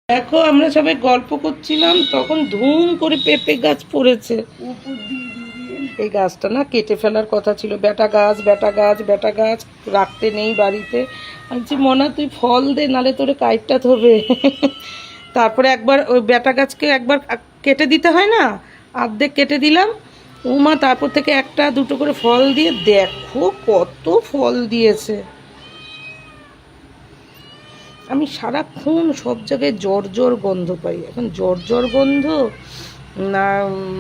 দেখো আমরা সবাই গল্প করছিলাম, তখন ধুম করে পেঁপে গাছ পড়েছে। এই গাছটা না কেটে ফেলার কথা ছিল। বেটা গাছ বেটা গাছ বেটা গাছ রাখতে নেই বাড়িতে। বলছি মনা তুই ফল দে, নালে তোরে কাইটটা হবে। তারপরে একবার ওই বেটা গাছকে একবার কেটে দিতে হয় না, অর্ধেক কেটে দিলাম। উমা তারপর থেকে একটা দুটো করে ফল দিয়ে দেখো কত ফল দিয়েছে। আমি সারাক্ষণ সব জায়গায় জ্বর জ্বর গন্ধ পাই। এখন জ্বর জ্বর গন্ধ না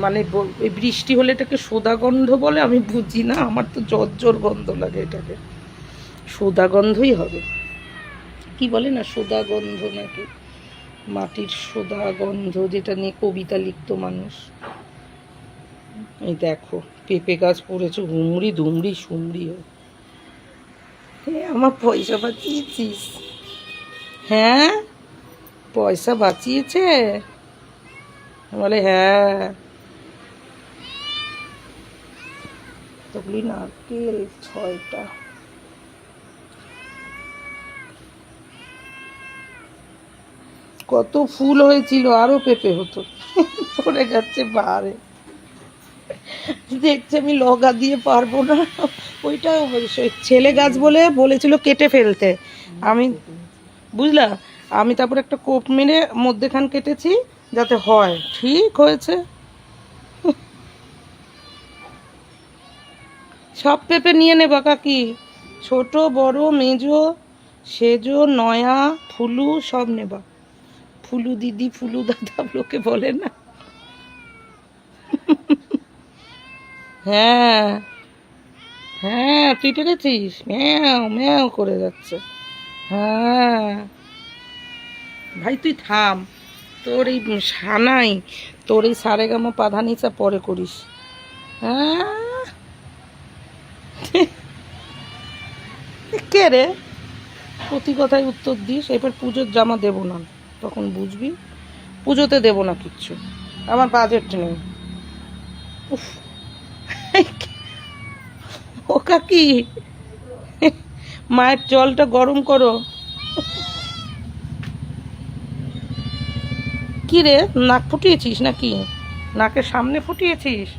মানে এই বৃষ্টি হলে এটাকে সোদা গন্ধ বলে, আমি বুঝি না। আমার তো জ্বর জ্বর গন্ধ লাগে, এটাকে সোদা গন্ধই হবে। কি বলে না সোদা গন্ধ নাকি, মাটির সোদা গন্ধ, যেটা নিয়ে কবিতা লিখতো মানুষ। এই দেখো পেঁপে গাছ পড়েছে হুমড়ি ধুমড়ি সুমড়ি। আমার পয়সা বাঁচিয়েছিস? হ্যাঁ পয়সা বাঁচিয়েছে বলে, হ্যাঁ। তবলি নারকেল 6টা। কত ফুল হয়েছিল, আরো পেঁপে হতো। পড়ে যাচ্ছে বাহারে। দেখছি আমি লগা দিয়ে পারবো না। ওইটা ছেলে গাছ বলে বলেছিল কেটে ফেলতে। আমি বুঝলা, আমি তারপর একটা কোপ মেরে মধ্যেখান কেটেছি যাতে হয়। ঠিক হয়েছে। সব পেঁপে নিয়ে নেবা কাকি, ছোট বড় মেজো সেজো নয়া ফুলু সব নেবা। ফুলু দিদি ফুলু দাদা লোকে বলে না। হ্যাঁ হ্যাঁ তুই টেনেছিস, ম্যাও ম্যাও করে যাচ্ছে। হ্যাঁ ভাই তুই থাম, তোর এই সানাই, তোর এই সারেগামা পাধানিসা পরে করিস। হ্যাঁ কে রে প্রতি কথায় উত্তর দিস। এবার পুজোর জামা দেবো না, তখন বুঝবি। পুজোতে দেবো না কিচ্ছু, আমার বাজেট নেই। উফ ও কাকি মায়ের জলটা গরম করো। কি রে নাক ফুটিয়েছিস নাকি, নাকের সামনে ফুটিয়েছিস?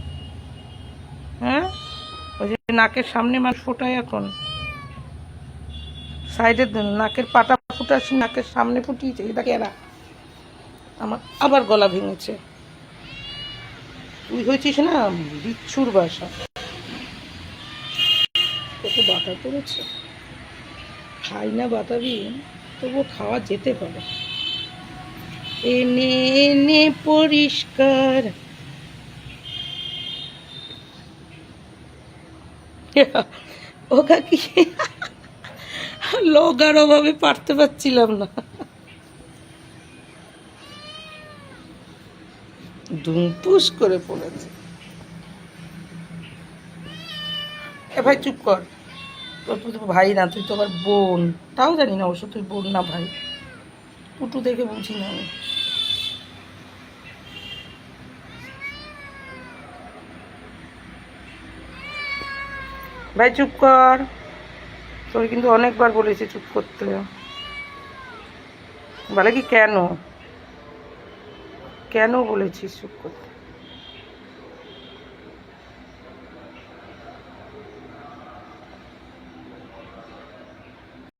হ্যাঁ ওই যে নাকের সামনে মানুষ ফোটায় এখন, সাইডে নাকের পাটা ফুটাস, নাকের সামনে ফুটিয়েছে। এটাকে এরা আমার আবার গলা ভেঙেছে। তুই হয়েছিস না বিচ্ছুর বাসা। কত বাটা করেছে, খাই না বাতাবি, তবুও খাওয়া যেতে পারে। এনে এনে পরিষ্কার। ও কাকি লোগার অভাবে পারতে পারছিলাম না। ধুমপুস করে পড়েছে। এ ভাই চুপ কর, তোর তো ভাই না, তুই তো আবার বোন। তাও জানি না অবশ্য তুই বোন না ভাই, পুটু দেখে বুঝি না আমি। ভাই চুপ কর, তোর কিন্তু অনেকবার বলেছি চুপ করতে। বলে কি কেন কেন বলেছিস চুপ করতে?